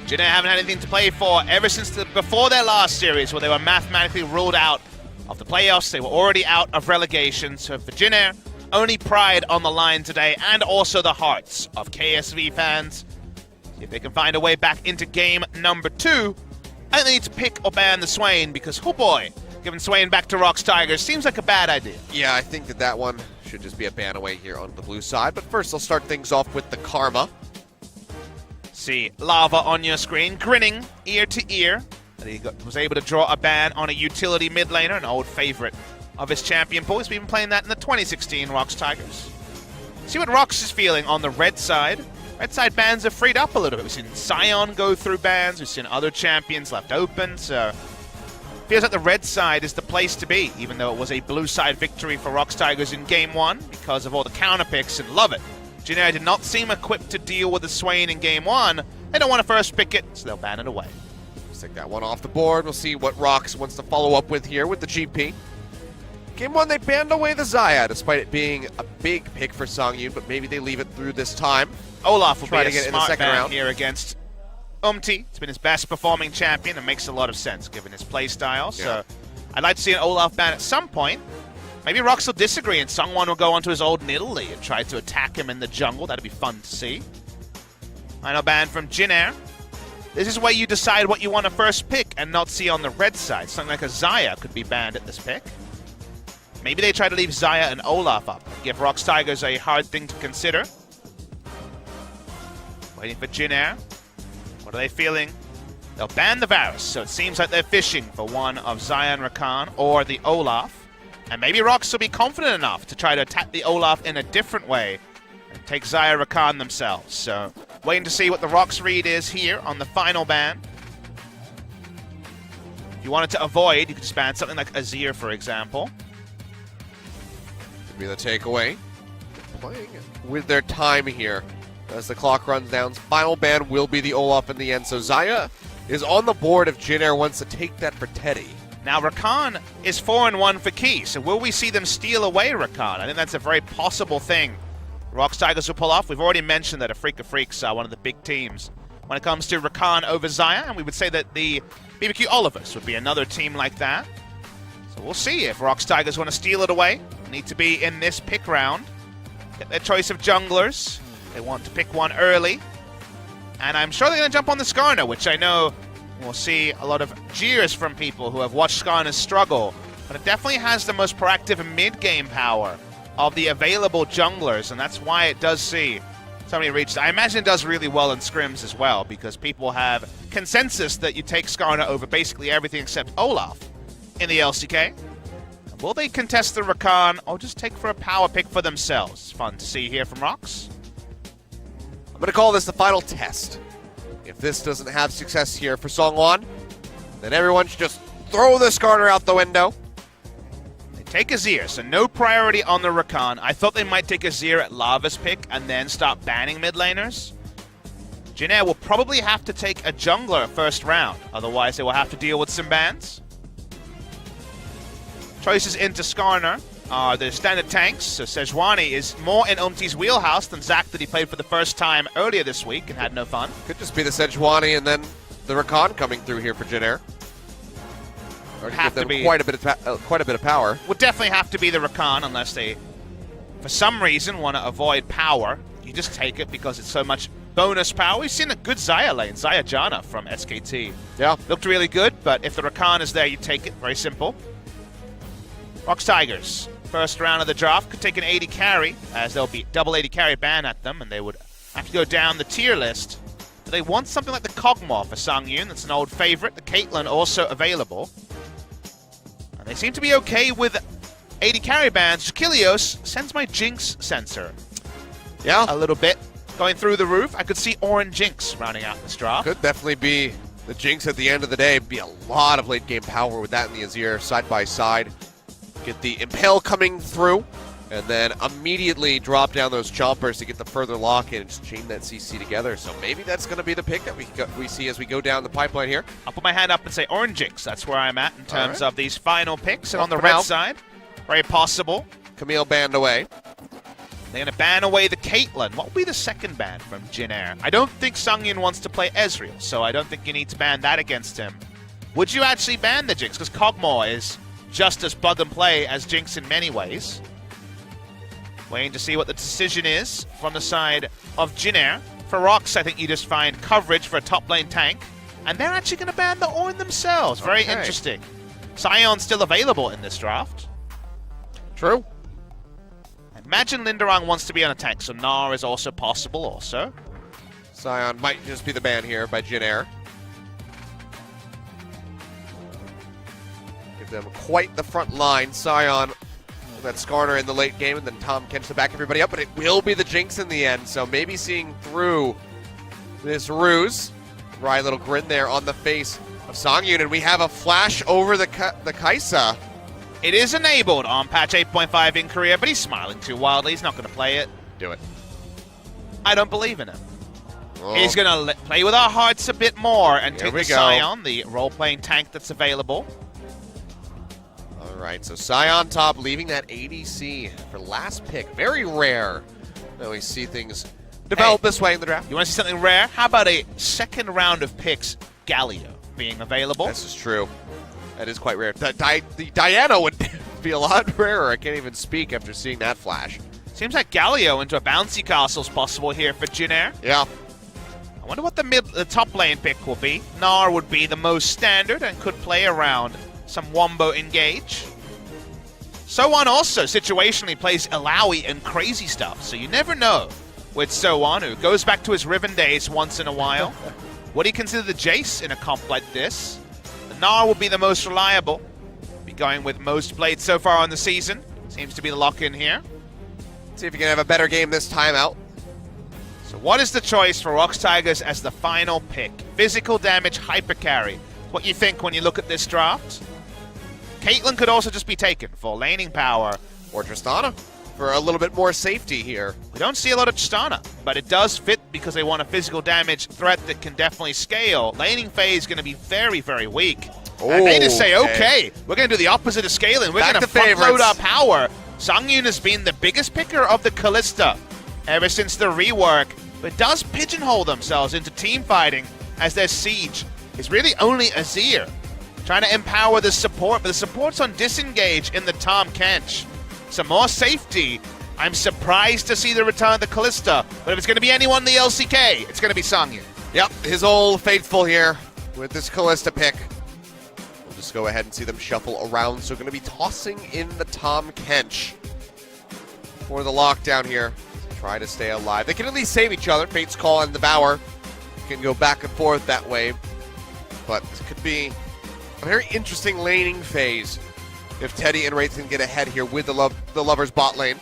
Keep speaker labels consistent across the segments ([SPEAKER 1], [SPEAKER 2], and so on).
[SPEAKER 1] Jin Air haven't had anything to play for ever since before their last series, where they were mathematically ruled out of the playoffs. They were already out of relegation, so for Jin Air, only pride on the line today, and also the hearts of KSV fans. See if they can find a way back into game number 2. I think they need to pick or ban the Swain, because, oh boy, giving Swain back to ROX Tigers seems like a bad idea.
[SPEAKER 2] Yeah, I think that one should just be a ban away here on the blue side. But first, I'll start things off with the Karma.
[SPEAKER 1] See Lava on your screen, grinning ear to ear. And he was able to draw a ban on a utility mid laner, an old favorite of his champion pool. He's been playing that in the 2016 ROX Tigers. See what ROX is feeling on the red side. Red side bans have freed up a little bit. We've seen Sion go through bans. We've seen other champions left open. So feels like the red side is the place to be, even though it was a blue side victory for ROX Tigers in game 1 because of all the counter picks, and love it. Jin Air did not seem equipped to deal with the Swain in game 1. They don't want to first pick it, so they'll ban it away.
[SPEAKER 2] Let's take that one off the board. We'll see what ROX wants to follow up with here with the GP. Game 1, they banned away the Xayah, despite it being a big pick for Songyun, but maybe they leave it through this time.
[SPEAKER 1] Olaf will
[SPEAKER 2] try
[SPEAKER 1] be
[SPEAKER 2] to get
[SPEAKER 1] a
[SPEAKER 2] in the
[SPEAKER 1] smart
[SPEAKER 2] second
[SPEAKER 1] ban
[SPEAKER 2] round
[SPEAKER 1] here against It's been his best performing champion, and makes a lot of sense given his play style. So I'd like to see an Olaf ban at some point. Maybe ROX will disagree and Sungwon will go onto his old Nidalee and try to attack him in the jungle. That'd be fun to see. Final ban from Jin Air. This is where you decide what you want to first pick and not see on the red side. Something like a Xayah could be banned at this pick. Maybe they try to leave Xayah and Olaf up, give ROX Tigers a hard thing to consider. Waiting for Jin Air. What are they feeling? They'll ban the Varus, so it seems like they're fishing for one of Xayah and Rakan or the Olaf. And maybe ROX will be confident enough to try to attack the Olaf in a different way and take Xayah Rakan themselves. So, waiting to see what the ROX read is here on the final ban. If you wanted to avoid, you could just ban something like Azir, for example.
[SPEAKER 2] Could be the takeaway. Playing with their time here as the clock runs down. Final ban will be the Olaf in the end. So Xayah is on the board if Jin Air wants to take that for Teddy.
[SPEAKER 1] Now, Rakan is 4-1 for Key, so will we see them steal away Rakan? I think that's a very possible thing ROX Tigers will pull off. We've already mentioned that a Freak of Freaks are one of the big teams when it comes to Rakan over Xayah, and we would say that the BBQ Olivers would be another team like that. So we'll see if ROX Tigers want to steal it away. They need to be in this pick round. Get their choice of junglers. They want to pick one early. And I'm sure they're going to jump on the Skarner, which I know we'll see a lot of jeers from people who have watched Skarner struggle, but it definitely has the most proactive mid-game power of the available junglers, and that's why it does see so many reaches. I imagine it does really well in scrims as well, because people have consensus that you take Skarner over basically everything except Olaf in the LCK. Will they contest the Rakan, or just take for a power pick for themselves? Fun to see here from ROX.
[SPEAKER 2] I'm going to call this the final test. If this doesn't have success here for Songwon, then everyone should just throw the Skarner out the window.
[SPEAKER 1] They take Azir, so no priority on the Rakan. I thought they might take Azir at Lava's pick and then stop banning mid laners. Jin Air will probably have to take a jungler first round, otherwise they will have to deal with some bans. Choices into Skarner are the standard tanks, so Sejuani is more in Umti's wheelhouse than Zac that he played for the first time earlier this week and had no fun.
[SPEAKER 2] Could just be the Sejuani and then the Rakan coming through here for Jin Air.
[SPEAKER 1] Have to be
[SPEAKER 2] quite a bit of power.
[SPEAKER 1] Would definitely have to be the Rakan unless they, for some reason, want to avoid power. You just take it because it's so much bonus power. We've seen a good Xayah lane, Xayah Jana from SKT.
[SPEAKER 2] Yeah.
[SPEAKER 1] Looked really good, but if the Rakan is there, you take it. Very simple. ROX Tigers. First round of the draft could take an 80 carry, as there'll be double 80 carry ban at them, and they would have to go down the tier list. Do they want something like the Kog'Maw for Songyun? That's an old favorite. The Caitlyn also available. And they seem to be okay with 80 carry bans. Kilios sends my Jinx sensor.
[SPEAKER 2] Yeah.
[SPEAKER 1] A little bit. Going through the roof. I could see Orin Jinx rounding out this draft.
[SPEAKER 2] Could definitely be the Jinx at the end of the day. Be a lot of late game power with that in the Azir side by side. Get the Impale coming through, and then immediately drop down those chompers to get the further lock in and just chain that CC together. So maybe that's going to be the pick that we see as we go down the pipeline here.
[SPEAKER 1] I'll put my hand up and say Orange Jinx. That's where I'm at in terms of these final picks. And on the red side, very possible.
[SPEAKER 2] Camille banned away.
[SPEAKER 1] They're going to ban away the Caitlyn. What will be the second ban from Jin Air? I don't think Sungyun wants to play Ezreal, so I don't think you need to ban that against him. Would you actually ban the Jinx? Because Kog'Maw is just as plug-and-play as Jinx in many ways. Waiting to see what the decision is from the side of Jin Air. For ROX, I think you just find coverage for a top lane tank, and they're actually going to ban the Ornn themselves. Very interesting. Sion's still available in this draft.
[SPEAKER 2] True.
[SPEAKER 1] Imagine Linderang wants to be on a tank, so Gnar is also possible also.
[SPEAKER 2] Sion might just be the ban here by Jin Air. Give them quite the front line. Sion with that Skarner in the late game, and then Tom Kench to back everybody up, but it will be the Jinx in the end, so maybe seeing through this ruse. Wry little grin there on the face of Songyun, and we have a flash over the Kai'Sa.
[SPEAKER 1] It is enabled on patch 8.5 in Korea, but he's smiling too wildly. He's not going to play it.
[SPEAKER 2] Do it.
[SPEAKER 1] I don't believe in him.
[SPEAKER 2] Oh.
[SPEAKER 1] He's going to play with our hearts a bit more and take the
[SPEAKER 2] go.
[SPEAKER 1] Sion, the role-playing tank that's available.
[SPEAKER 2] All right, so Sion top, leaving that ADC for last pick. Very rare that we see things develop this way in the draft.
[SPEAKER 1] You want to see something rare? How about a second round of picks, Galio, being available?
[SPEAKER 2] This is true. That is quite rare. The Diana would be a lot rarer. I can't even speak after seeing that flash.
[SPEAKER 1] Seems like Galio into a bouncy castle is possible here for Jin Air.
[SPEAKER 2] Yeah.
[SPEAKER 1] I wonder what the top lane pick will be. Gnar would be the most standard and could play around some Wombo engage. So-Won also situationally plays Illaoi and crazy stuff, so you never know with So-Won, who goes back to his Riven days once in a while. Would he consider the Jace in a comp like this? The Gnar will be the most reliable. Be going with most played so far on the season. Seems to be the lock-in here.
[SPEAKER 2] See if you can have a better game this time out.
[SPEAKER 1] So what is the choice for ROX Tigers as the final pick? Physical damage, hyper carry. What you think when you look at this draft? Caitlyn could also just be taken for laning power.
[SPEAKER 2] Or Tristana for a little bit more safety here.
[SPEAKER 1] We don't see a lot of Tristana, but it does fit because they want a physical damage threat that can definitely scale. Laning phase is going to be very, very weak.
[SPEAKER 2] Oh,
[SPEAKER 1] and they just say, okay, we're going to do the opposite of scaling. We're going to front load our power. Songyun has been the biggest picker of the Kalista ever since the rework, but does pigeonhole themselves into team fighting as their siege is really only Azir. Trying to empower the support, but the support's on disengage in the Tom Kench. Some more safety. I'm surprised to see the return of the Kalista, but if it's going to be anyone in the LCK, it's going to be Songyun.
[SPEAKER 2] Yep, his old faithful here with this Kalista pick. We'll just go ahead and see them shuffle around. So going to be tossing in the Tom Kench for the lockdown here. Try to stay alive. They can at least save each other. Fate's Call and the Bower can go back and forth that way. But this could be a very interesting laning phase if Teddy and Wraith can get ahead here with the Lovers bot lane.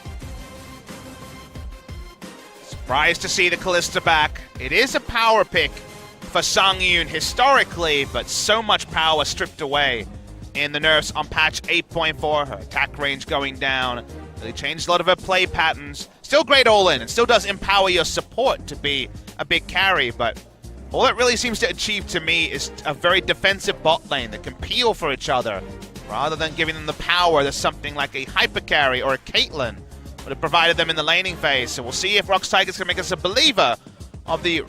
[SPEAKER 1] Surprised to see the Kalista back. It is a power pick for Songyun historically, but so much power stripped away in the nerfs on patch 8.4. Her attack range going down. They changed a lot of her play patterns. Still great all-in, and still does empower your support to be a big carry, but all it really seems to achieve to me is a very defensive bot lane that can peel for each other, rather than giving them the power that something like a hyper carry or a Caitlyn would have provided them in the laning phase. So we'll see if ROX Tigers can make us a believer of the,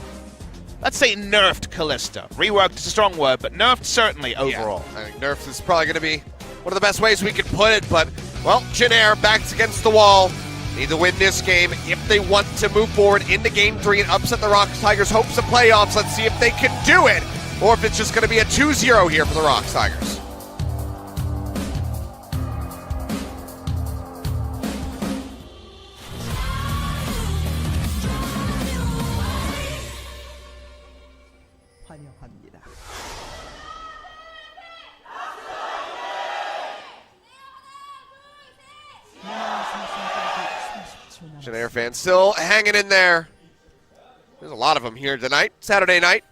[SPEAKER 1] let's say, nerfed Kalista. Reworked is a strong word, but nerfed certainly overall.
[SPEAKER 2] Yeah, I think nerfed is probably going to be one of the best ways we could put it, but, well, Jin Air backs against the wall. Need to win this game if they want to move forward into Game 3 and upset the ROX Tigers' hopes of playoffs. Let's see if they can do it, or if it's just going to be a 2-0 here for the ROX Tigers. Jin Air fans still hanging in there. There's a lot of them here tonight, Saturday night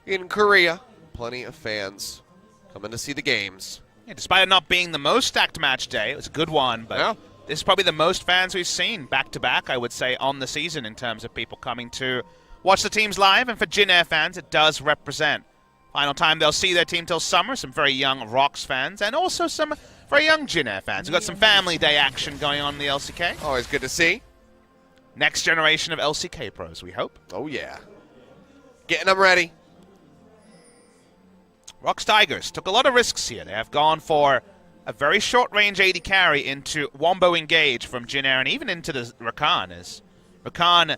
[SPEAKER 2] in Korea. Plenty of fans coming to see the games.
[SPEAKER 1] Yeah, despite it not being the most stacked match day, it was a good one, but
[SPEAKER 2] yeah,
[SPEAKER 1] this is probably the most fans we've seen back-to-back, I would say, on the season in terms of people coming to watch the teams live. And for Jin Air fans, it does represent final time they'll see their team till summer. Some very young ROX fans and also some very young Jin Air fans. We've got some family day action going on in the LCK.
[SPEAKER 2] Always good to see.
[SPEAKER 1] next generation of LCK pros, we hope.
[SPEAKER 2] Oh, yeah. Getting them ready.
[SPEAKER 1] ROX Tigers took a lot of risks here. They have gone for a very short-range AD carry into Wombo Engage from Jin Air and even into the Rakan. As Rakan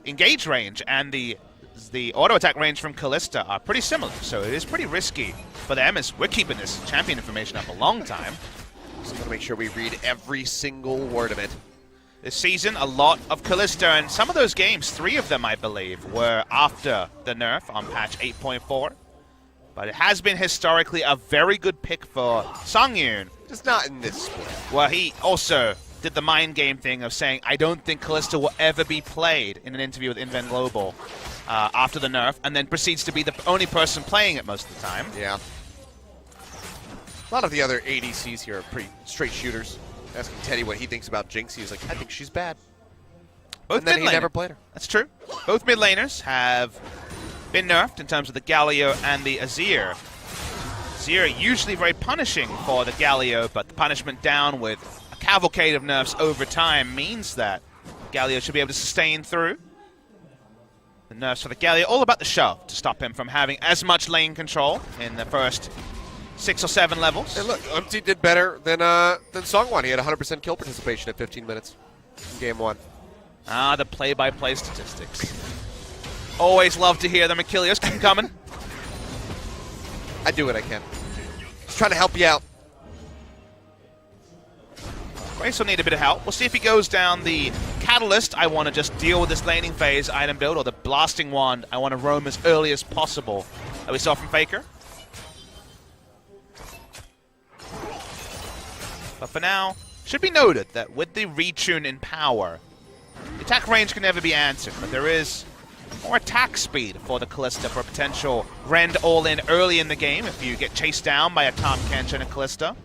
[SPEAKER 1] engage range and the auto-attack range from Kalista are pretty similar, so it is pretty risky for them as we're keeping this champion information up a long time.
[SPEAKER 2] So I'm going to make sure we read every single word of it.
[SPEAKER 1] This season, a lot of Kalista, and some of those games, 3 of them, I believe, were after the nerf on patch 8.4. But it has been historically a very good pick for Songyun.
[SPEAKER 2] Just not in this split.
[SPEAKER 1] Well, he also did the mind game thing of saying, I don't think Kalista will ever be played in an interview with Inven Global after the nerf, and then proceeds to be the only person playing it most of the time.
[SPEAKER 2] Yeah. A lot of the other ADCs here are pretty straight shooters. Asking Teddy what he thinks about Jinx, he's like, I think she's bad.
[SPEAKER 1] Both
[SPEAKER 2] and then he never played her.
[SPEAKER 1] That's true. Both mid laners have been nerfed in terms of the Galio and the Azir. Azir usually very punishing for the Galio, but the punishment down with a cavalcade of nerfs over time means that Galio should be able to sustain through. The nerfs for the Galio, all about the shove to stop him from having as much lane control in the first 6 or 7 levels.
[SPEAKER 2] And look, Umpty did better than Songwon. He had 100% kill participation at 15 minutes in game 1.
[SPEAKER 1] Ah, the play-by-play statistics. Always love to hear them, Achilles. Keep coming.
[SPEAKER 2] I do what I can. Just trying to help you out.
[SPEAKER 1] Grace will need a bit of help. We'll see if he goes down the Catalyst. I want to just deal with this laning phase item build, or the Blasting Wand. I want to roam as early as possible that we saw from Faker. But for now, should be noted that with the retune in power, the attack range can never be answered, but there is more attack speed for the Kalista for a potential rend all-in early in the game if you get chased down by a Tahm Kench and a Kalista.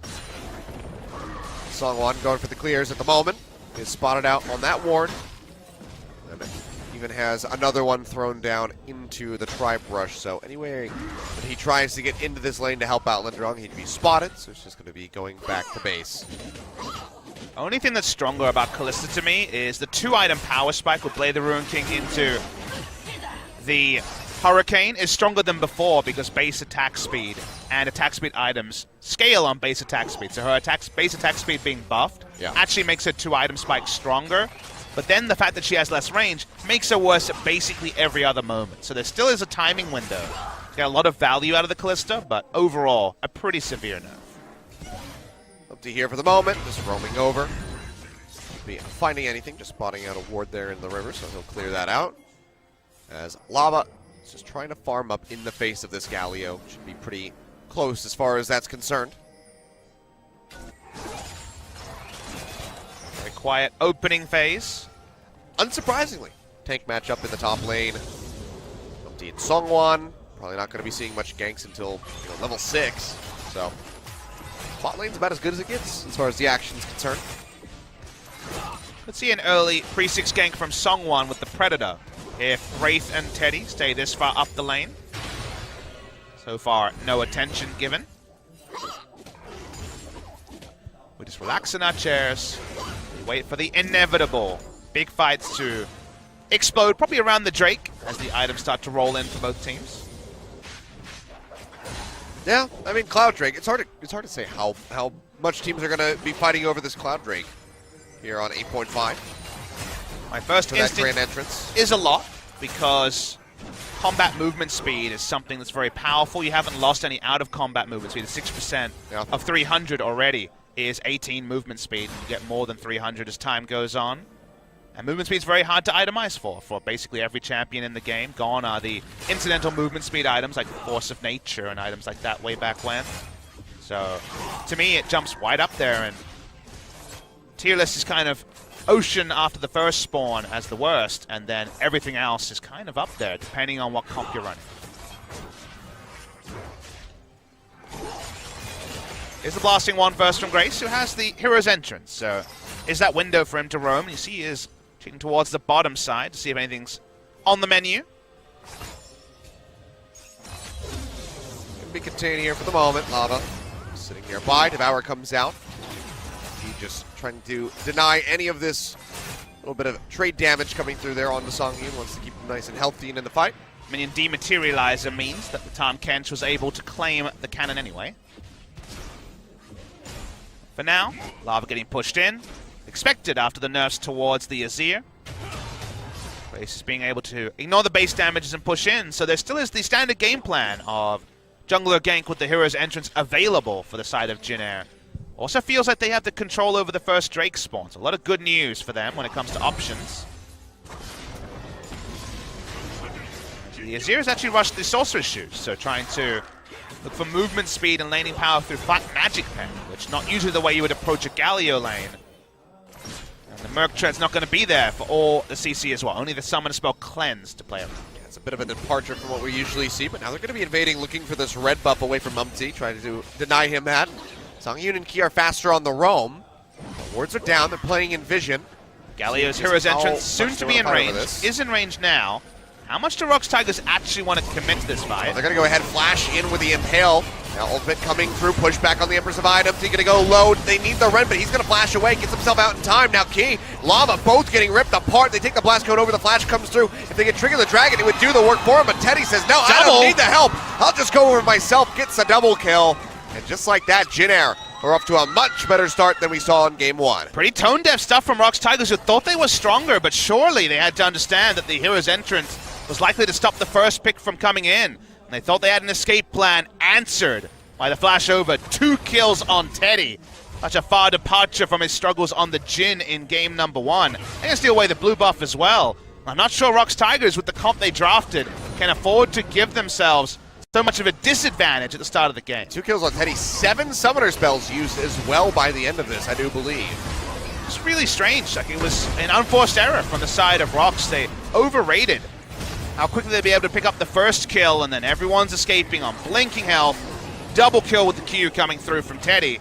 [SPEAKER 2] Songwon going for the clears at the moment. Is spotted out on that ward. And even has another one thrown down into the Tribe Rush. So anyway, when he tries to get into this lane to help out Linderung, he'd be spotted. So it's just going to be going back to base.
[SPEAKER 1] Only thing that's stronger about Kalista to me is the 2-item power spike with Blade the Ruin King into the Hurricane is stronger than before because base attack speed and attack speed items scale on base attack speed. So her base attack speed being buffed actually makes her 2-item spike stronger. But then the fact that she has less range makes her worse at basically every other moment. So there still is a timing window. Get a lot of value out of the Kalista, but overall, a pretty severe nerf.
[SPEAKER 2] Up to here for the moment, just roaming over. Be finding anything, just spotting out a ward there in the river, so he'll clear that out. As Lava is just trying to farm up in the face of this Galio. Should be pretty close as far as that's concerned.
[SPEAKER 1] Very quiet opening phase.
[SPEAKER 2] Unsurprisingly, tank matchup in the top lane. Umpty and Songwon. Probably not going to be seeing much ganks until level 6. So, bot lane's about as good as it gets as far as the action's concerned.
[SPEAKER 1] Let's see an early pre-6 gank from Songwon with the Predator. If Wraith and Teddy stay this far up the lane. So far, no attention given. We just relax in our chairs. We wait for the inevitable big fights to explode, probably around the Drake, as the items start to roll in for both teams.
[SPEAKER 2] Yeah, I mean, Cloud Drake, it's hard to say how much teams are going to be fighting over this Cloud Drake here on 8.5.
[SPEAKER 1] My first instinct
[SPEAKER 2] grand entrance
[SPEAKER 1] is a lot, because combat movement speed is something that's very powerful. You haven't lost any out-of-combat movement speed. 6% of 300 already is 18 movement speed. You get more than 300 as time goes on. And movement speed is very hard to itemize for basically every champion in the game. Gone are the incidental movement speed items like Force of Nature and items like that way back when. So, to me, it jumps right up there, and tier list is kind of Ocean after the first spawn as the worst, and then everything else is kind of up there, depending on what comp you're running. Is the Blasting Wand first from Grace, who has the Hero's Entrance. So, is that window for him to roam? You see he is cheating towards the bottom side to see if anything's on the menu.
[SPEAKER 2] Can be contained here for the moment. Lava sitting nearby. Devour comes out. He just trying to deny any of this little bit of trade damage coming through there onto Songyun. Wants to keep him nice and healthy and in the fight.
[SPEAKER 1] Minion Dematerializer means that the Tom Kench was able to claim the cannon anyway. For now, Lava getting pushed in. Expected after the nerfs towards the Azir. Base is being able to ignore the base damages and push in, so there still is the standard game plan of jungler gank with the hero's entrance available for the side of Jin Air. Also feels like they have the control over the first Drake spawns. A lot of good news for them when it comes to options. The Azir has actually rushed the Sorcerer's Shoes, so trying to look for movement speed and laning power through Black Magic Pen, which not usually the way you would approach a Galio lane. And the Merc Tread's not going to be there for all the CC as well. Only the Summon Spell Cleanse to play around.
[SPEAKER 2] Yeah, it's a bit of a departure from what we usually see, but now they're going to be invading, looking for this red buff away from Umti, trying to deny him that. Songyun and Ki are faster on the roam. The wards are down, they're playing in vision.
[SPEAKER 1] Galio's hero's entrance, soon to be in range, is in range now. How much do ROX Tigers actually want to commit to this fight?
[SPEAKER 2] Well, they're going to go ahead and flash in with the Impale. Now ultimate coming through, push back on the Empress of Items. He's going to go low. They need the Ren, but he's going to flash away, gets himself out in time. Now Ki, Lava, both getting ripped apart. They take the blast code over, the flash comes through. If they could trigger the dragon, it would do the work for him, but Teddy says, no, I don't need the help. I'll just go over myself, gets a double kill. And just like that, Jin Air are off to a much better start than we saw in Game 1.
[SPEAKER 1] Pretty tone-deaf stuff from ROX Tigers, who thought they were stronger, but surely they had to understand that the hero's entrance was likely to stop the first pick from coming in. And they thought they had an escape plan answered by the flash over. 2 kills on Teddy. Such a far departure from his struggles on the Jin in game number 1. They're going to steal away the blue buff as well. I'm not sure ROX Tigers, with the comp they drafted, can afford to give themselves so much of a disadvantage at the start of the game.
[SPEAKER 2] 2 kills on Teddy, 7 summoner spells used as well by the end of this, I do believe.
[SPEAKER 1] It's really strange. Like, it was an unforced error from the side of ROX. They overrated how quickly they'd be able to pick up the first kill, and then everyone's escaping on blinking health. Double kill with the Q coming through from Teddy.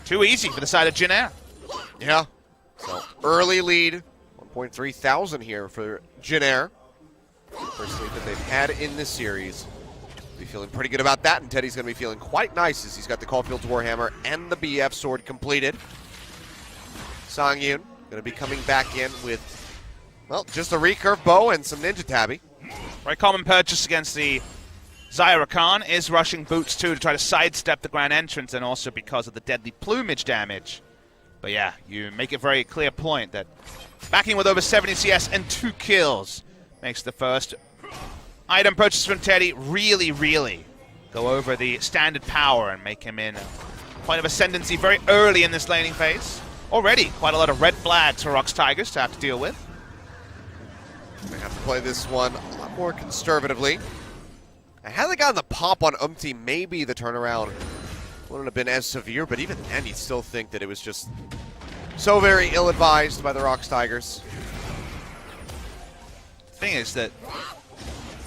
[SPEAKER 1] Too easy for the side of Jin Air.
[SPEAKER 2] Yeah. So early lead, 1.3 thousand here for Jin Air. First lead that they've had in this series. Be feeling pretty good about that, and Teddy's going to be feeling quite nice as he's got the Caulfield's Warhammer and the BF sword completed. Songyun going to be coming back in with, well, just a recurve bow and some Ninja Tabby.
[SPEAKER 1] Very common purchase against the Zyra Khan is rushing boots too to try to sidestep the grand entrance, and also because of the deadly plumage damage. But yeah, you make a very clear point that backing with over 70 CS and 2 kills makes the first item purchase from Teddy really, really go over the standard power and make him in a point of ascendancy very early in this laning phase. Already quite a lot of red flags for ROX Tigers to have to deal with.
[SPEAKER 2] They have to play this one a lot more conservatively. Had they gotten the pop on Umti, maybe the turnaround wouldn't have been as severe, but even then you'd still think that it was just so very ill-advised by the ROX Tigers.
[SPEAKER 1] The thing is that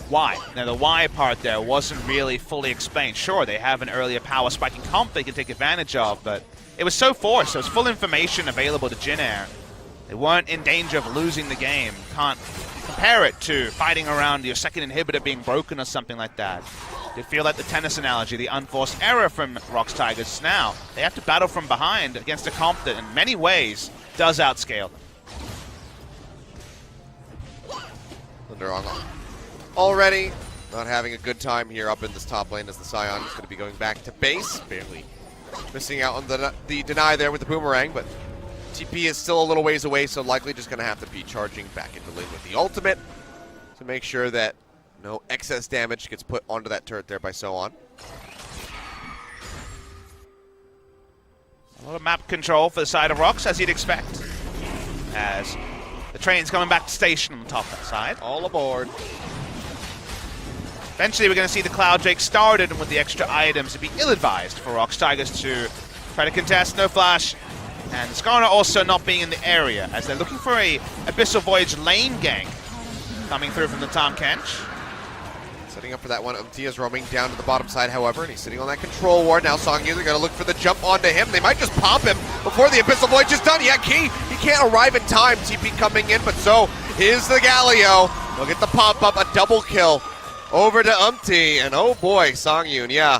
[SPEAKER 1] why? Now the why part there wasn't really fully explained. Sure, they have an earlier power spiking comp they can take advantage of, but it was so forced. There was full information available to Jin Air. They weren't in danger of losing the game. Can't compare it to fighting around your second inhibitor being broken or something like that. They feel like the tennis analogy, the unforced error from ROX Tigers. Now, they have to battle from behind against a comp that in many ways does outscale them.
[SPEAKER 2] Thunderong already not having a good time here up in this top lane as the Scion is going to be going back to base. Barely missing out on the deny there with the Boomerang, but TP is still a little ways away, so likely just going to have to be charging back into lane with the ultimate to make sure that no excess damage gets put onto that turret there by So-On.
[SPEAKER 1] A lot of map control for the side of ROX, as you'd expect, as the train's coming back to station on the top left side.
[SPEAKER 2] All aboard.
[SPEAKER 1] Eventually we're going to see the Cloud Drake started, and with the extra items, it'd be ill-advised for ROX Tigers to try to contest. No flash. And Skarner also not being in the area, as they're looking for a Abyssal Voyage lane gank coming through from the Tahm Kench.
[SPEAKER 2] Setting up for that one. Umtia's roaming down to the bottom side, however, and he's sitting on that control ward. Now Songyun, they're going to look for the jump onto him. They might just pop him before the Abyssal Voyage is done. Yeah, Ki, he can't arrive in time. TP coming in, but so is the Galio. They'll get the pop-up, a double kill over to Umti, and oh boy, Songyun, yeah.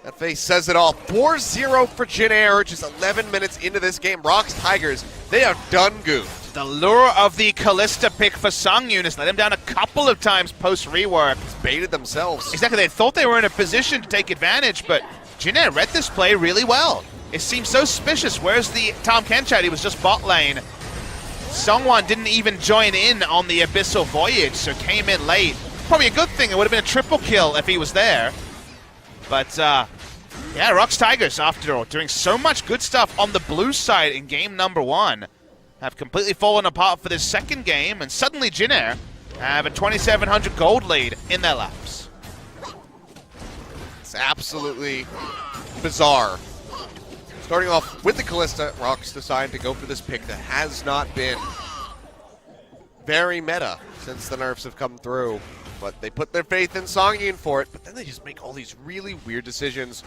[SPEAKER 2] That face says it all. 4-0 for Jin Air, just 11 minutes into this game. ROX Tigers, they have done goofed.
[SPEAKER 1] The lure of the Kalista pick for Sungyun has let him down a couple of times post-rework.
[SPEAKER 2] Baited themselves.
[SPEAKER 1] Exactly, they thought they were in a position to take advantage, but Jin Air read this play really well. It seems so suspicious. Where's the Tom Kenchad? He was just bot lane. Songwon didn't even join in on the Abyssal Voyage, so came in late. Probably a good thing. It would have been a triple kill if he was there. But, yeah, ROX Tigers, after all, doing so much good stuff on the blue side in game number 1, have completely fallen apart for this second game, and suddenly Jin Air have a 2,700 gold lead in their laps.
[SPEAKER 2] It's absolutely bizarre. Starting off with the Kalista, ROX decided to go for this pick that has not been very meta since the nerfs have come through. But they put their faith in Songyun for it, but then they just make all these really weird decisions,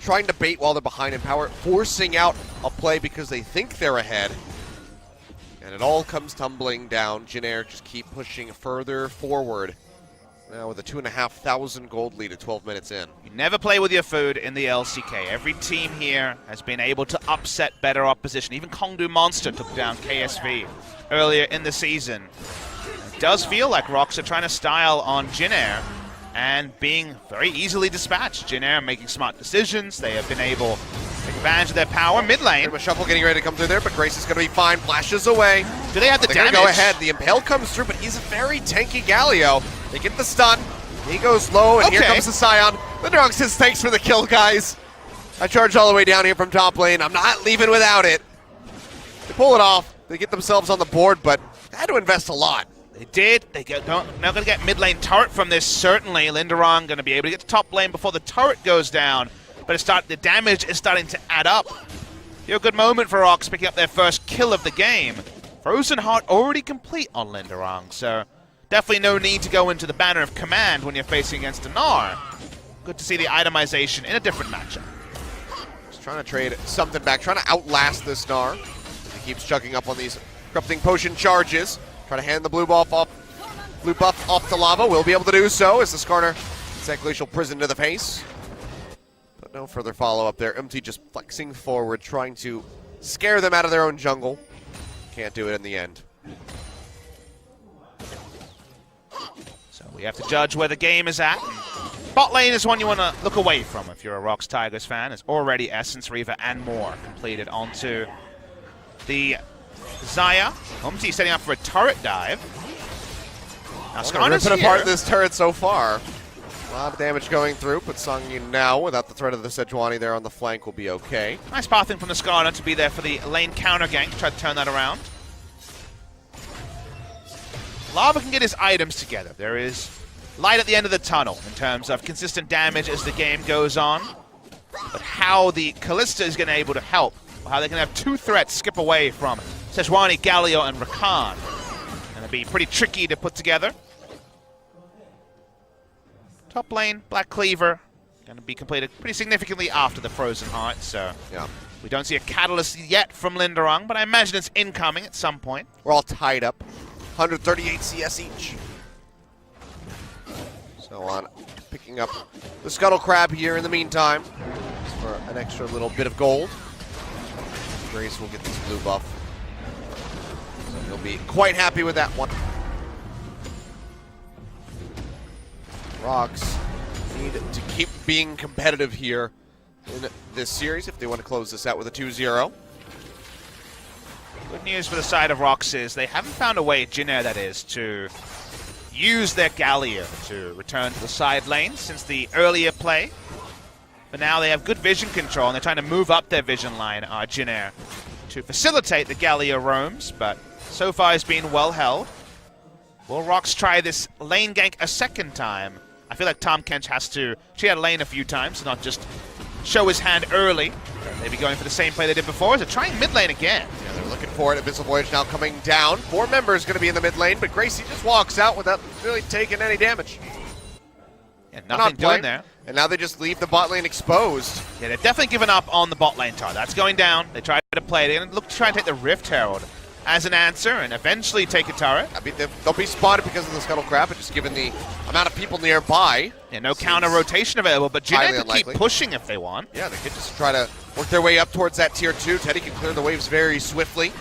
[SPEAKER 2] trying to bait while they're behind in power, forcing out a play because they think they're ahead. And it all comes tumbling down. Jin Air just keep pushing further forward. Now with a 2,500 gold lead at 12 minutes in.
[SPEAKER 1] You never play with your food in the LCK. Every team here has been able to upset better opposition. Even Kongdu Monster took down KSV earlier in the season. It does feel like ROX are trying to style on Jin Air and being very easily dispatched. Jin Air making smart decisions. They have been able to take advantage of their power mid lane.
[SPEAKER 2] Shuffle getting ready to come through there, but Grace is going to be fine. Flashes away.
[SPEAKER 1] Do they have the damage?
[SPEAKER 2] Go ahead. The Impale comes through, but he's a very tanky Galio. They get the stun. He goes low, and here comes the Scion. Linderong says, thanks for the kill, guys. I charged all the way down here from top lane. I'm not leaving without it. They pull it off. They get themselves on the board, but they had to invest a lot.
[SPEAKER 1] They did. They're not going to get mid lane turret from this, certainly. Linderong going to be able to get to top lane before the turret goes down. But the damage is starting to add up. A good moment for ROX picking up their first kill of the game. Frozen Heart already complete on Linderong, so definitely no need to go into the banner of command when you're facing against a Gnar. Good to see the itemization in a different matchup.
[SPEAKER 2] Just trying to trade something back, trying to outlast this Gnar. He keeps chucking up on these corrupting potion charges. Trying to hand the blue buff off to Lava. Will be able to do so as the Skarner sends that Glacial Prison to the face. But no further follow-up there. MT just flexing forward, trying to scare them out of their own jungle. Can't do it in the end.
[SPEAKER 1] So we have to judge where the game is at. Bot lane is one you want to look away from if you're a ROX Tigers fan. It's already Essence, Reaver, and more completed onto the Xayah. Humti setting up for a turret dive. Now Skarner's
[SPEAKER 2] ripping apart this turret so far. A lot of damage going through, but Songyun now, without the threat of the Sejuani there on the flank, will be okay.
[SPEAKER 1] Nice pathing from the Skarner to be there for the lane counter gank. Try to turn that around. Lava can get his items together. There is light at the end of the tunnel in terms of consistent damage as the game goes on. But how the Kalista is going to be able to help, or how they can have two threats skip away from Sejuani, Galio, and Rakan. Going to be pretty tricky to put together. Top lane, Black Cleaver, going to be completed pretty significantly after the Frozen Heart, so
[SPEAKER 2] yeah. We
[SPEAKER 1] don't see a catalyst yet from Linderong, but I imagine it's incoming at some point.
[SPEAKER 2] We're all tied up. 138 CS each. So on, picking up the Scuttle Crab here in the meantime for an extra little bit of gold. Grace will get this blue buff. So he'll be quite happy with that one. ROX need to keep being competitive here in this series if they want to close this out with a 2-0.
[SPEAKER 1] Good news for the side of ROX is they haven't found a way, Jin Air that is, to use their Galio to return to the side lane since the earlier play. But now they have good vision control and they're trying to move up their vision line, Jin Air, to facilitate the Galio roams, but so far has been well held. Will ROX try this lane gank a second time? I feel like Tom Kench has to cheat out lane a few times, not just show his hand early. Maybe going for the same play they did before. They're trying mid lane again.
[SPEAKER 2] Yeah, they're looking for it. Abyssal Voyage now coming down. 4 members going to be in the mid lane, but Gracie just walks out without really taking any damage.
[SPEAKER 1] Yeah, nothing doing there.
[SPEAKER 2] And now they just leave the bot lane exposed.
[SPEAKER 1] Yeah, they've definitely given up on the bot lane tower. That's going down. They try to play. They're going to look to try and take the Rift Herald as an answer and eventually take a turret.
[SPEAKER 2] I mean, they'll be spotted because of the Scuttle Crab, but just given the amount of people nearby.
[SPEAKER 1] Yeah, no counter rotation available, but Jin Air could keep
[SPEAKER 2] unlikely.
[SPEAKER 1] pushing if they want.
[SPEAKER 2] Yeah, they could just try to work their way up towards that tier 2. Teddy can clear the waves very swiftly.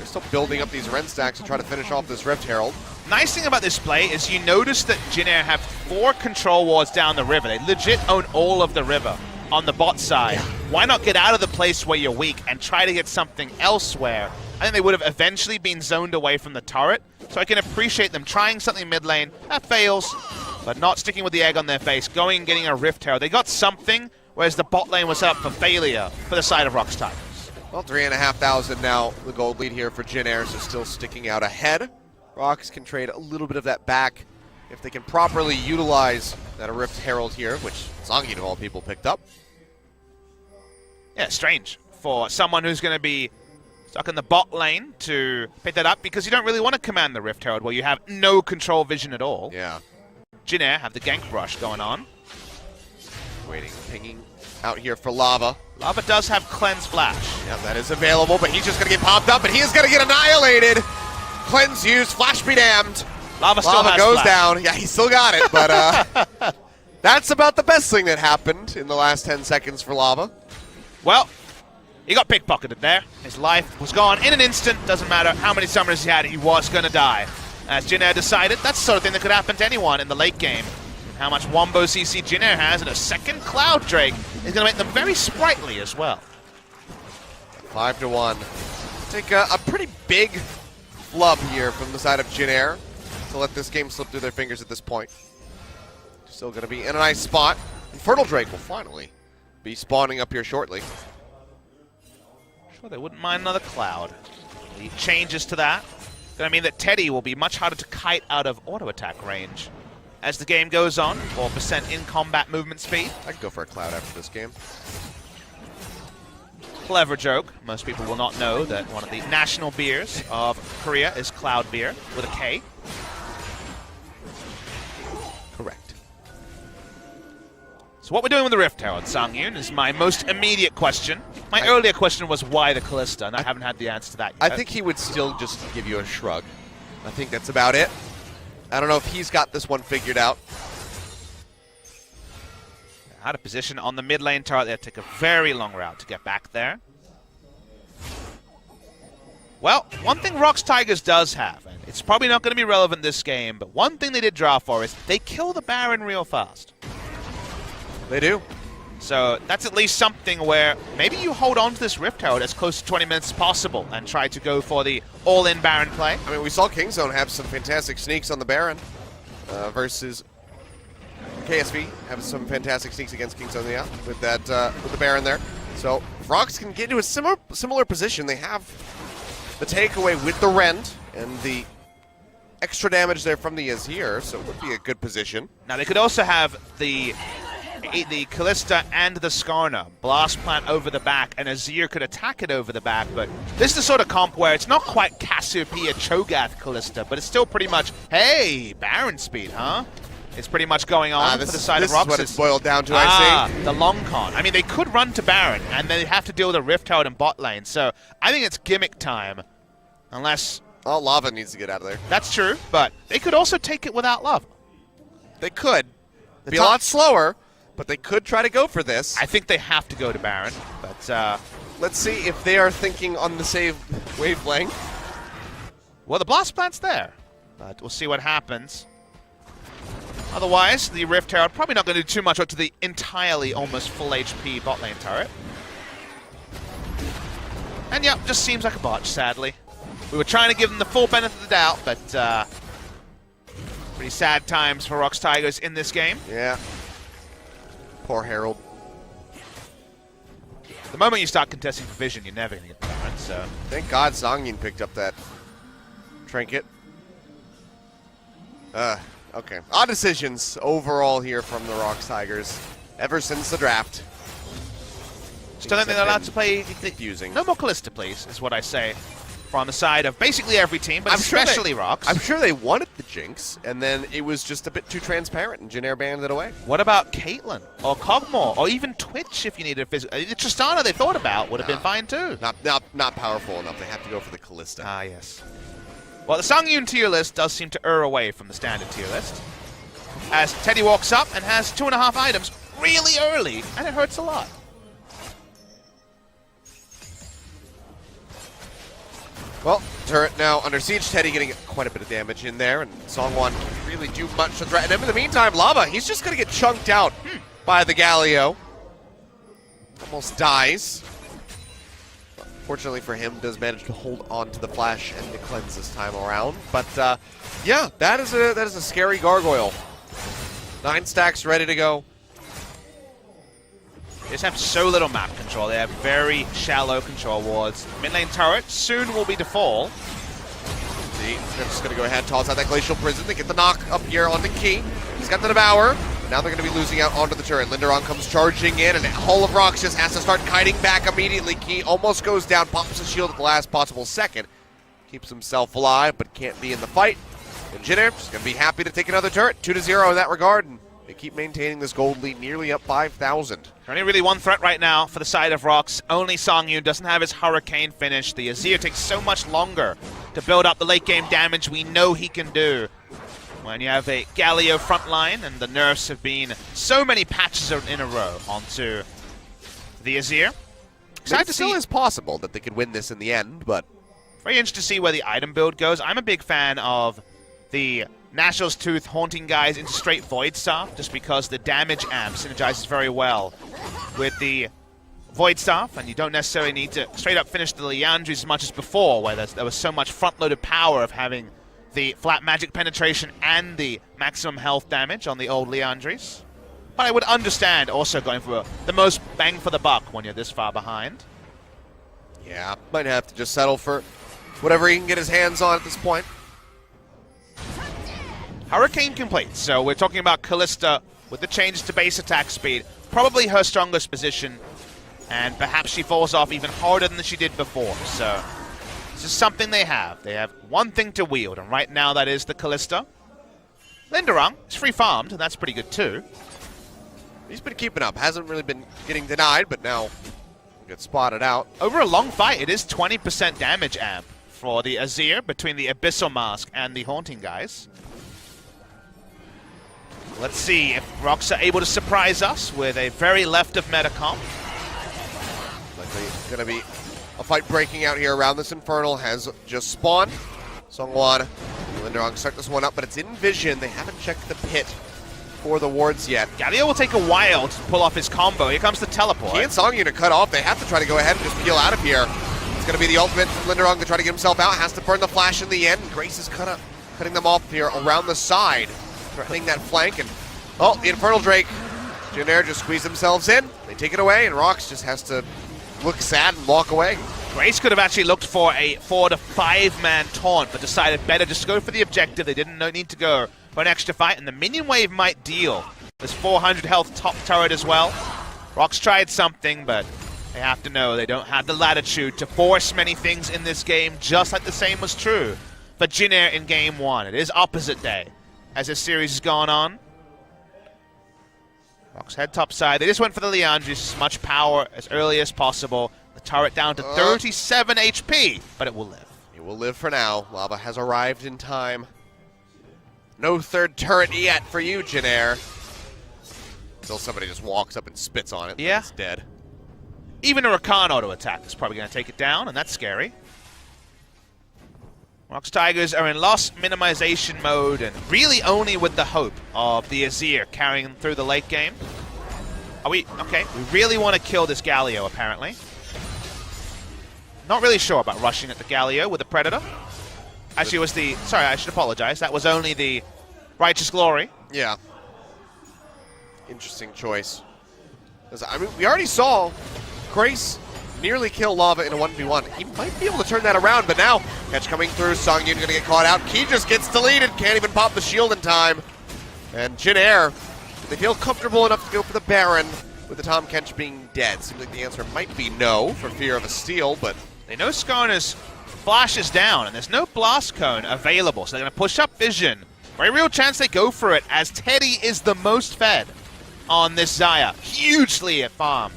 [SPEAKER 2] They're still building up these Ren stacks to try to finish off this Rift Herald.
[SPEAKER 1] Nice thing about this play is you notice that Jin Air have 4 control wards down the river. They legit own all of the river on the bot side. Yeah. Why not get out of the place where you're weak and try to get something elsewhere? I think they would have eventually been zoned away from the turret, so I can appreciate them trying something mid lane. That fails, but not sticking with the egg on their face, going and getting a Rift Herald. They got something, whereas the bot lane was set up for failure for the side of ROX Tigers.
[SPEAKER 2] Well, 3,500 now, the gold lead here for Jin Air, so still sticking out ahead. ROX can trade a little bit of that back if they can properly utilize that Rift Herald here, which Zongyun of all people picked up.
[SPEAKER 1] Yeah, strange for someone who's going to be stuck in the bot lane to pick that up, because you don't really want to command the Rift Herald where you have no control vision at all.
[SPEAKER 2] Yeah.
[SPEAKER 1] Jin Air have the gank rush going on.
[SPEAKER 2] Waiting, pinging out here for Lava.
[SPEAKER 1] Lava does have Cleanse Flash.
[SPEAKER 2] Yeah, that is available, but he's just going to get popped up, and he is going to get annihilated. Cleanse used, Flash be damned.
[SPEAKER 1] Lava still has
[SPEAKER 2] goes
[SPEAKER 1] flash.
[SPEAKER 2] down. Yeah, he still got it, but that's about the best thing that happened in the last 10 seconds for Lava.
[SPEAKER 1] Well, he got pickpocketed there. His life was gone in an instant. Doesn't matter how many summoners he had, he was going to die. As Jin Air decided, that's the sort of thing that could happen to anyone in the late game. How much Wombo CC Jin Air has, and a second Cloud Drake is going to make them very sprightly as well.
[SPEAKER 2] 5-1. Take a pretty big flub here from the side of Jin Air to let this game slip through their fingers at this point. Still going to be in a nice spot. Infernal Drake will finally be spawning up here shortly.
[SPEAKER 1] Sure, they wouldn't mind another Cloud. The changes to that going to mean that Teddy will be much harder to kite out of auto attack range. As the game goes on, 4% in combat movement speed.
[SPEAKER 2] I could go for a Cloud after this game.
[SPEAKER 1] Clever joke. Most people will not know that one of the national beers of Korea is Cloud beer with a K.
[SPEAKER 2] Correct.
[SPEAKER 1] So what we're doing with the Rift Herald, Zongyun, is my most immediate question. My earlier question was why the Callista, and I haven't had the answer to that yet.
[SPEAKER 2] I think he would still just give you a shrug. I think that's about it. I don't know if he's got this one figured out.
[SPEAKER 1] Out of position on the mid lane turret there. Take a very long route to get back there. Well, one thing ROX Tigers does have, and it's probably not going to be relevant this game, but one thing they did draw for is they kill the Baron real fast.
[SPEAKER 2] They do.
[SPEAKER 1] So that's at least something where maybe you hold on to this Rift Herald as close to 20 minutes as possible and try to go for the all-in Baron play.
[SPEAKER 2] I mean, we saw Kingzone have some fantastic sneaks on the Baron versus KSV have some fantastic sneaks against Kingzone, yeah, with the Baron there. So if ROX can get into a similar position, they have the takeaway with the Rend and the extra damage there from the Azir, so it would be a good position.
[SPEAKER 1] Now they could also have the Callista and the Skarner. Blast Plant over the back, and Azir could attack it over the back, but this is the sort of comp where it's not quite Cassiopeia Cho'Gath Callista, but it's still pretty much, hey, Baron speed, huh? It's pretty much going on for the side of ROX.
[SPEAKER 2] This is what it's boiled down to, I see.
[SPEAKER 1] The long con. I mean, they could run to Baron, and they have to deal with a Rift Herald in bot lane, so I think it's gimmick time, unless...
[SPEAKER 2] Oh, Lava needs to get out of there.
[SPEAKER 1] That's true, but they could also take it without Lava.
[SPEAKER 2] They could. Be a lot slower, but they could try to go for this.
[SPEAKER 1] I think they have to go to Baron, but...
[SPEAKER 2] let's see if they are thinking on the same wavelength.
[SPEAKER 1] Well, the Blast Plant's there, but we'll see what happens. Otherwise, the Rift Herald probably not going to do too much up to the entirely almost full HP bot lane turret. And yeah, just seems like a botch, sadly. We were trying to give them the full benefit of the doubt, but pretty sad times for ROX Tigers in this game.
[SPEAKER 2] Yeah. Poor Herald.
[SPEAKER 1] The moment you start contesting for vision, you're never going to get the Baron, so...
[SPEAKER 2] Thank God Zongyun picked up that trinket. Okay. Odd decisions overall here from the ROX Tigers ever since the draft.
[SPEAKER 1] Still don't think they're allowed to play...
[SPEAKER 2] Confusing.
[SPEAKER 1] No more Callista, please, is what I say. From the side of basically every team, but especially ROX.
[SPEAKER 2] I'm sure they wanted the Jinx, and then it was just a bit too transparent, and Jin Air banned it away.
[SPEAKER 1] What about Caitlyn, or Kog'Maw, or even Twitch if you needed a physical... Tristana they thought about would have been fine too.
[SPEAKER 2] Not powerful enough. They have to go for the Callista.
[SPEAKER 1] Ah, yes. Well, the Zongyun tier list does seem to err away from the standard tier list. As Teddy walks up and has 2.5 items really early, and it hurts a lot.
[SPEAKER 2] Well, turret now under siege. Teddy getting quite a bit of damage in there, and Songwon can't really do much to threaten him. In the meantime, Lava, he's just going to get chunked out by the Galio. Almost dies. Fortunately for him, does manage to hold on to the flash and the cleanse this time around. But yeah, that is a scary gargoyle. 9 stacks ready to go.
[SPEAKER 1] They just have so little map control. They have very shallow control wards. Mid lane turret soon will be to fall.
[SPEAKER 2] See, they're just going to go ahead and toss out that Glacial Prison. They get the knock up here onto Key. He's got the Devour. Now they're going to be losing out onto the turret. Linderon comes charging in, and Hull of ROX just has to start kiting back immediately. Key almost goes down, pops his shield at the last possible second. Keeps himself alive, but can't be in the fight. And Jin Air is going to be happy to take another turret. 2-0 in that regard. And they keep maintaining this gold lead nearly up 5,000.
[SPEAKER 1] Only really one threat right now for the side of ROX. Only Songyun doesn't have his Hurricane finish. The Azir takes so much longer to build up the late game damage we know he can do. When you have a Galio frontline, and the nerfs have been so many patches in a row onto the Azir.
[SPEAKER 2] Excited to see. It still is possible that they could win this in the end, but
[SPEAKER 1] very interested to see where the item build goes. I'm a big fan of the Nashor's Tooth haunting guys into straight Void Staff, just because the damage amp synergizes very well with the Void Staff, and you don't necessarily need to straight up finish the Liandry's as much as before, where there was so much front-loaded power of having the flat magic penetration and the maximum health damage on the old Liandry's. But I would understand also going for the most bang for the buck when you're this far behind.
[SPEAKER 2] Yeah, might have to just settle for whatever he can get his hands on at this point.
[SPEAKER 1] Hurricane complete, so we're talking about Kalista with the change to base attack speed. Probably her strongest position, and perhaps she falls off even harder than she did before, so this is something they have. They have one thing to wield, and right now that is the Kalista. Linderung is free farmed, and that's pretty good too.
[SPEAKER 2] He's been keeping up. Hasn't really been getting denied, but now gets spotted out.
[SPEAKER 1] Over a long fight, it is 20% damage amp for the Azir between the Abyssal Mask and the Haunting guys. Let's see if ROX are able to surprise us with a very left of meta comp.
[SPEAKER 2] Likely going to be a fight breaking out here around this Infernal. Has just spawned. Songwon and Linderong start this one up, but it's in vision. They haven't checked the pit for the wards yet.
[SPEAKER 1] Galio will take a while to pull off his combo. Here comes the teleport.
[SPEAKER 2] He and Songyun are cut off. They have to try to go ahead and just peel out of here. It's going to be the ultimate from Linderong to try to get himself out. Has to burn the flash in the end. Grace is cutting them off here around the side, threatening that flank. And oh, the Infernal Drake. Jin Air just squeeze themselves in. They take it away, and ROX just has to look sad and walk away.
[SPEAKER 1] Grace could have actually looked for a 4 to 5 man taunt, but decided better just go for the objective. They didn't need to go for an extra fight, and the minion wave might deal. There's 400 health top turret as well. ROX tried something, but they have to know they don't have the latitude to force many things in this game, just like the same was true for Jin Air in Game 1. It is opposite day as this series has gone on. ROX head top side. They just went for the Liandry's, as much power as early as possible. The turret down to 37 HP, but it will live.
[SPEAKER 2] It will live for now. Lava has arrived in time. No third turret yet for you, Jin Air. Until somebody just walks up and spits on it.
[SPEAKER 1] Yeah.
[SPEAKER 2] It's dead.
[SPEAKER 1] Even a Rakan auto attack is probably going to take it down, and that's scary. ROX Tigers are in loss minimization mode, and really only with the hope of the Azir carrying them through the late game. Are we? Okay, we really want to kill this Galio, apparently. Not really sure about rushing at the Galio with the Predator. Actually, it was the... Sorry, I should apologize. That was only the Righteous Glory.
[SPEAKER 2] Yeah. Interesting choice. I mean, we already saw Grace nearly kill Lava in a 1v1. He might be able to turn that around, but now, catch coming through. Songyun going to get caught out. Key just gets deleted. Can't even pop the shield in time. And Jin Air, they feel comfortable enough to go for the Baron with the Tahm Kench being dead. Seems like the answer might be no for fear of a steal, but
[SPEAKER 1] they know Skarner's flash is down, and there's no Blast Cone available, so they're going to push up Vision. Very real chance they go for it, as Teddy is the most fed on this Xayah. Hugely farmed,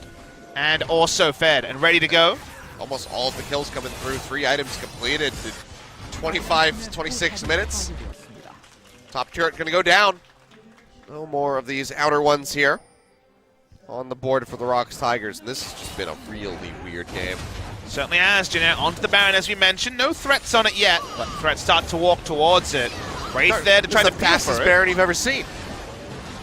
[SPEAKER 1] and also fed, and ready to go.
[SPEAKER 2] Almost all of the kills coming through. 3 items completed in 25, 26 minutes. Top turret going to go down. No more of these outer ones here on the board for the ROX Tigers. And this has just been a really weird game.
[SPEAKER 1] Certainly has. Jin Air onto the Baron, as we mentioned. No threats on it yet, but threats start to walk towards it. Wraith there to try to
[SPEAKER 2] the fastest
[SPEAKER 1] peel for it.
[SPEAKER 2] Baron you've ever seen.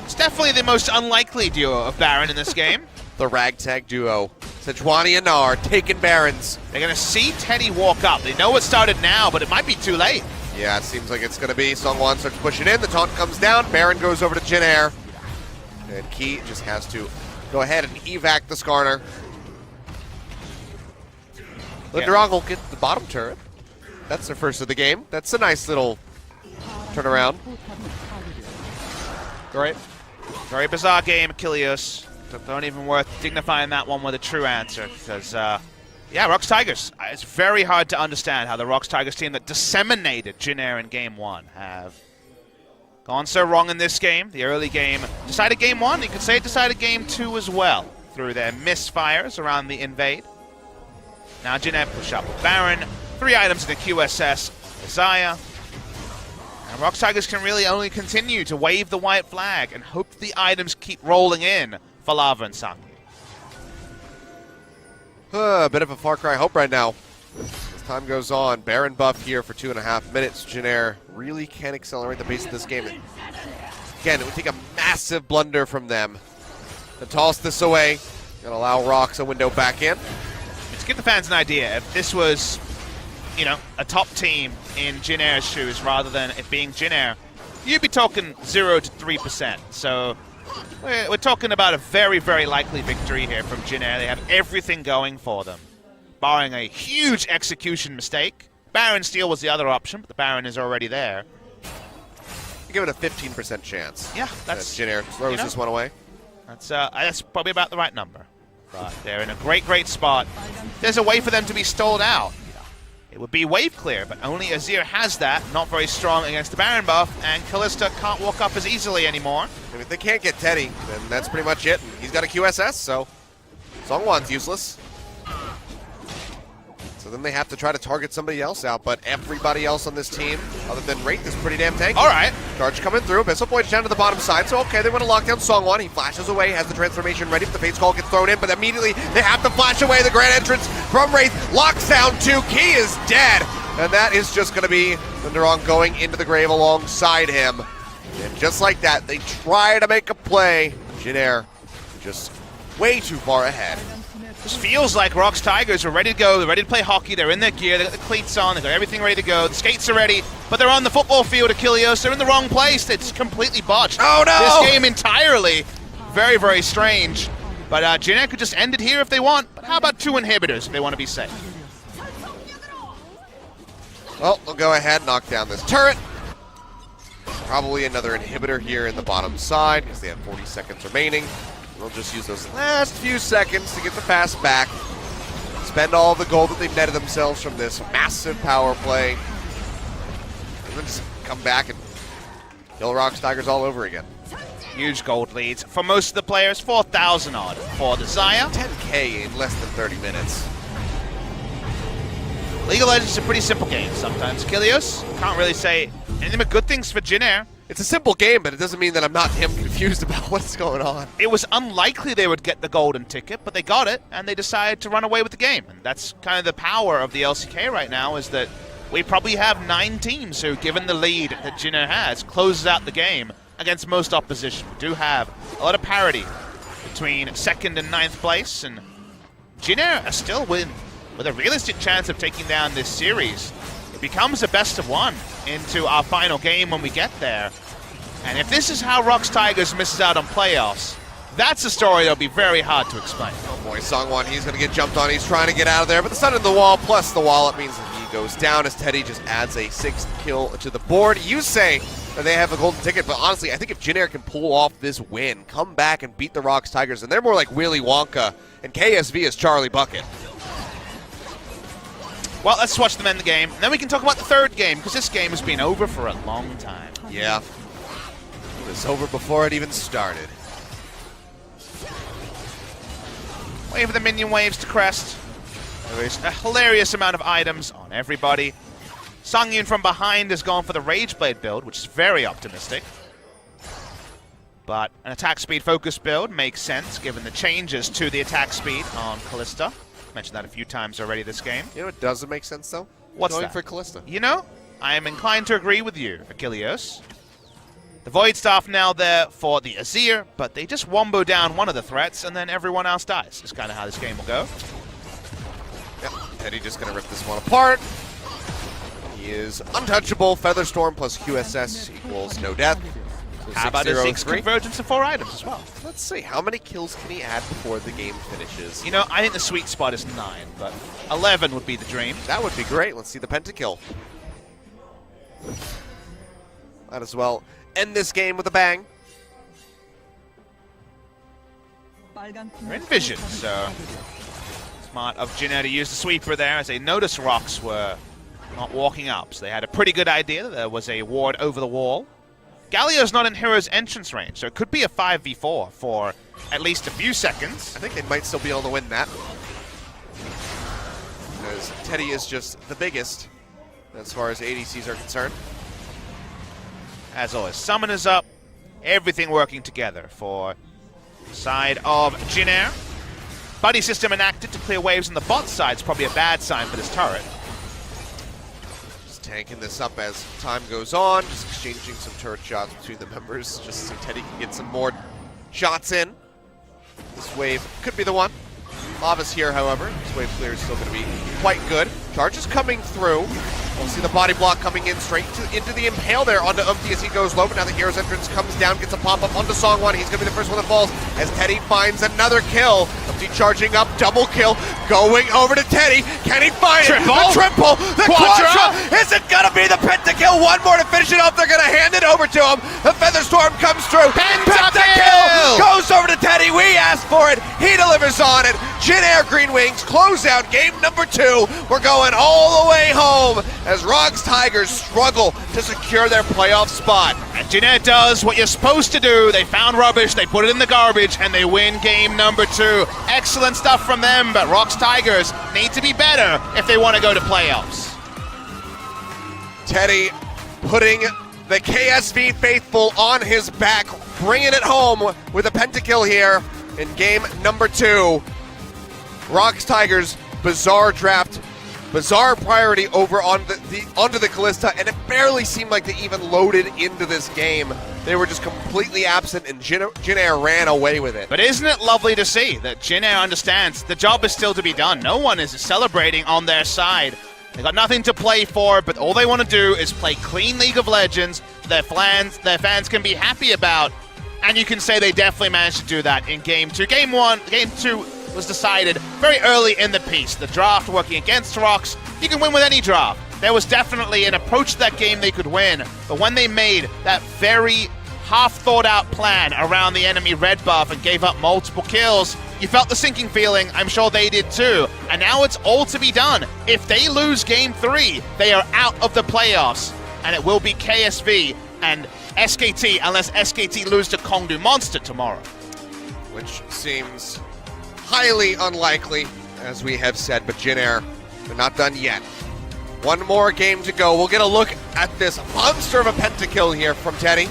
[SPEAKER 1] It's definitely the most unlikely duo of Baron in this game.
[SPEAKER 2] The ragtag duo. Sejuani and Gnar taking Barons.
[SPEAKER 1] They're going to see Teddy walk up. They know it started now, but it might be too late.
[SPEAKER 2] Yeah, it seems like it's going to be. Seongwon starts pushing in. The taunt comes down. Baron goes over to Jin Air. And Key just has to go ahead and evac the Skarner. Linderong will get the bottom turret. That's their first of the game. That's a nice little turnaround.
[SPEAKER 1] Great. Very bizarre game, Achilles. Don't even worth dignifying that one with a true answer, because, yeah, ROX Tigers. It's very hard to understand how the ROX Tigers team that disseminated Jin Air in Game 1 have gone so wrong in this game. The early game decided Game 1. You could say it decided Game 2 as well, through their misfires around the invade. Now Jin Air push up with Baron. 3 items in the QSS. Isaiah. And ROX Tigers can really only continue to wave the white flag and hope the items keep rolling in for Lava and Sang.
[SPEAKER 2] A bit of a Far Cry hope right now. As time goes on, Baron buff here for 2.5 minutes. Jin Air really can accelerate the pace of this game. Again, it would take a massive blunder from them to toss this away and allow ROX a window back in.
[SPEAKER 1] To give the fans an idea, if this was, you know, a top team in Jin Air's shoes rather than it being Jin Air, you'd be talking 0 to 3%. So we're talking about a very, very likely victory here from Jin Air. They have everything going for them, barring a huge execution mistake. Baron steal was the other option, but the Baron is already there.
[SPEAKER 2] You give it a 15% chance.
[SPEAKER 1] Yeah, that's
[SPEAKER 2] Jin Air throws this one away.
[SPEAKER 1] That's probably about the right number. But they're in a great, great spot. There's a way for them to be stalled out. It would be wave clear, but only Azir has that. Not very strong against the Baron buff, and Kalista can't walk up as easily anymore.
[SPEAKER 2] And if they can't get Teddy, then that's pretty much it. And he's got a QSS, so Seongwon's useless. So then they have to try to target somebody else out, but everybody else on this team, other than Wraith, is pretty damn tanky.
[SPEAKER 1] All right.
[SPEAKER 2] Charge coming through. Missile Void's down to the bottom side, so okay, they want to lock down Seongwon. He flashes away, has the transformation ready, but the Fate's Call gets thrown in, but immediately they have to flash away. The grand entrance from Wraith locks down 2. Key is dead, and that is just going to be Linderong going into the grave alongside him. And just like that, they try to make a play. Jin Air just way too far ahead.
[SPEAKER 1] This feels like ROX Tigers are ready to go. They're ready to play hockey. They're in their gear. They got the cleats on. They got everything ready to go. The skates are ready, but they're on the football field. Achilles. They're in the wrong place. It's completely botched.
[SPEAKER 2] Oh no!
[SPEAKER 1] This game entirely. Very, very strange. But Jin Air could just end it here if they want. But how about 2 inhibitors if they want to be safe?
[SPEAKER 2] Well, they'll go ahead and knock down this turret. Probably another inhibitor here in the bottom side because they have 40 seconds remaining. They'll just use those last few seconds to get the pass back. Spend all the gold that they've netted themselves from this massive power play. And then just come back and kill ROX Tigers all over again.
[SPEAKER 1] Huge gold leads for most of the players. 4,000 odd for the Xayah.
[SPEAKER 2] 10K in less than 30 minutes.
[SPEAKER 1] League of Legends is a pretty simple game sometimes. Kilios, can't really say anything but good things for Jin Air.
[SPEAKER 2] It's a simple game, but it doesn't mean that I'm not confused about what's going on.
[SPEAKER 1] It was unlikely they would get the golden ticket, but they got it, and they decided to run away with the game. And that's kind of the power of the LCK right now, is that we probably have 9 teams who, given the lead that Jin Air has, closes out the game against most opposition. We do have a lot of parity between 2nd and 9th place, and Jin Air are still with a realistic chance of taking down this series. It becomes a best of 1 into our final game when we get there. And if this is how ROX Tigers misses out on playoffs, that's a story that'll be very hard to explain.
[SPEAKER 2] Oh boy, Seongwon, he's going to get jumped on. He's trying to get out of there, but the stun in the wall plus the wall, it means that he goes down as Teddy just adds a 6th kill to the board. You say that they have a golden ticket, but honestly, I think if Jin Air can pull off this win, come back and beat the ROX Tigers, and they're more like Willy Wonka, and KSV is Charlie Bucket.
[SPEAKER 1] Well, let's watch them end the game, and then we can talk about the 3rd game, because this game has been over for a long time.
[SPEAKER 2] Yeah. It was over before it even started.
[SPEAKER 1] Wait for the minion waves to crest. There is a hilarious amount of items on everybody. Songyun from behind has gone for the Rageblade build, which is very optimistic. But an attack speed focused build makes sense given the changes to the attack speed on Kalista. Mentioned that a few times already this game.
[SPEAKER 2] You know what doesn't make sense, though?
[SPEAKER 1] What's
[SPEAKER 2] Going
[SPEAKER 1] that?
[SPEAKER 2] for Kalista.
[SPEAKER 1] You know, I am inclined to agree with you, Achilles. The Void Staff now there for the Azir, but they just wombo down one of the threats, and then everyone else dies. Is kind of how this game will go.
[SPEAKER 2] Yep, Teddy just going to rip this one apart. He is untouchable. Featherstorm plus QSS equals no death. So
[SPEAKER 1] How about a 6
[SPEAKER 2] 6-0-3.
[SPEAKER 1] convergence of 4 items as well?
[SPEAKER 2] Let's see, how many kills can he add before the game finishes?
[SPEAKER 1] You know, I think the sweet spot is 9, but 11 would be the dream.
[SPEAKER 2] That would be great. Let's see the pentakill. Might as well end this game with a bang.
[SPEAKER 1] They're in vision, so smart of Jin Air to use the sweeper there as they noticed ROX were not walking up. So they had a pretty good idea that there was a ward over the wall. Galio's not in Hero's entrance range, so it could be a 5v4 for at least a few seconds.
[SPEAKER 2] I think they might still be able to win that. Because Teddy is just the biggest as far as ADCs are concerned.
[SPEAKER 1] As always, Summoners up, everything working together for the side of Jin Air. Buddy system enacted to clear waves on the bot side is probably a bad sign for this turret.
[SPEAKER 2] Just tanking this up as time goes on, just exchanging some turret shots between the members, just so Teddy can get some more shots in. This wave could be the one. Lava's here, however. This wave clear is still going to be quite good. Charge is coming through. We'll see the body block coming in straight into the impale there onto Umpty as he goes low, but now the Hero's entrance comes down, gets a pop-up onto Songwon. He's going to be the first one that falls as Teddy finds another kill. Umpty charging up, double kill, going over to Teddy. Can he find it? The triple, the quadra! Is it going to be the pentakill? One more to finish it off. They're going to hand it over to him. The Featherstorm comes through. Pentakill goes over to Teddy. We asked for it. He delivers on it. Jin Air GreenWings close out game number 2. We're going all the way home as ROX Tigers struggle to secure their playoff spot.
[SPEAKER 1] And Jin Air does what you're supposed to do. They found rubbish, they put it in the garbage, and they win game number 2. Excellent stuff from them, but ROX Tigers need to be better if they want to go to playoffs.
[SPEAKER 2] Teddy putting the KSV faithful on his back, bringing it home with a pentakill here in game number 2. ROX Tigers, bizarre draft, bizarre priority over onto the Kalista, and it barely seemed like they even loaded into this game. They were just completely absent, and Jin Air ran away with it.
[SPEAKER 1] But isn't it lovely to see that Jin Air understands the job is still to be done? No one is celebrating on their side. They got nothing to play for, but all they want to do is play clean League of Legends. Their fans can be happy about, and you can say they definitely managed to do that in game 2. Game 2 was decided very early in the piece. The draft working against ROX, you can win with any draft. There was definitely an approach to that game they could win, but when they made that very half-thought-out plan around the enemy red buff and gave up multiple kills, you felt the sinking feeling. I'm sure they did too. And now it's all to be done. If they lose game 3, they are out of the playoffs, and it will be KSV and SKT unless SKT lose to Kongdu Monster tomorrow.
[SPEAKER 2] Which seems highly unlikely, as we have said, but Jin Air, they're not done yet. One more game to go. We'll get a look at this monster of a pentakill here from Teddy,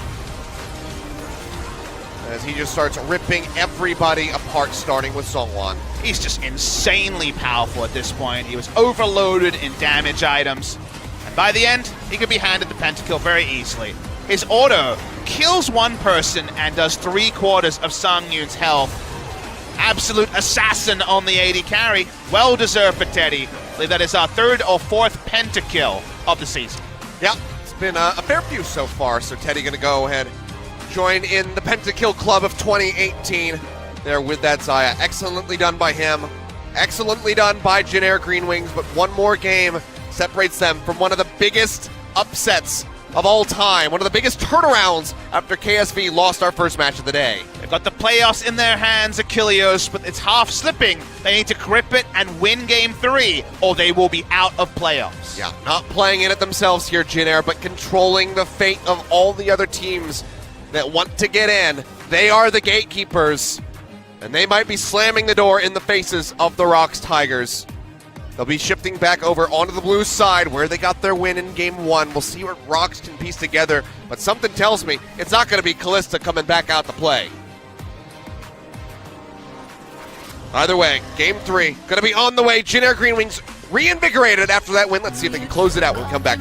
[SPEAKER 2] as he just starts ripping everybody apart, starting with Songwon.
[SPEAKER 1] He's just insanely powerful at this point. He was overloaded in damage items, and by the end, he could be handed the pentakill very easily. His auto kills one person and does 3/4 of Sangyun's health. Absolute assassin on the AD carry. Well deserved for Teddy. I believe that is our 3rd or 4th pentakill of the season.
[SPEAKER 2] Yeah, it's been a fair few so far, so Teddy going to go ahead, join in the pentakill club of 2018 there with that Xayah. Excellently done by him. Excellently done by Jin Air GreenWings, but one more game separates them from one of the biggest upsets of all time. One of the biggest turnarounds after KSV lost our first match of the day.
[SPEAKER 1] They've got the playoffs in their hands, Achilles, but it's half slipping. They need to grip it and win game 3, or they will be out of playoffs.
[SPEAKER 2] Yeah, not playing in it themselves here, Jin Air, but controlling the fate of all the other teams that want to get in. They are the gatekeepers, and they might be slamming the door in the faces of the ROX Tigers. They'll be shifting back over onto the blue side where they got their win in game 1. We'll see what ROX can piece together, but something tells me it's not going to be Kalista coming back out to play. Either way, game 3 gonna be on the way. Jin Air GreenWings reinvigorated after that win. Let's see if they can close it out when we come back.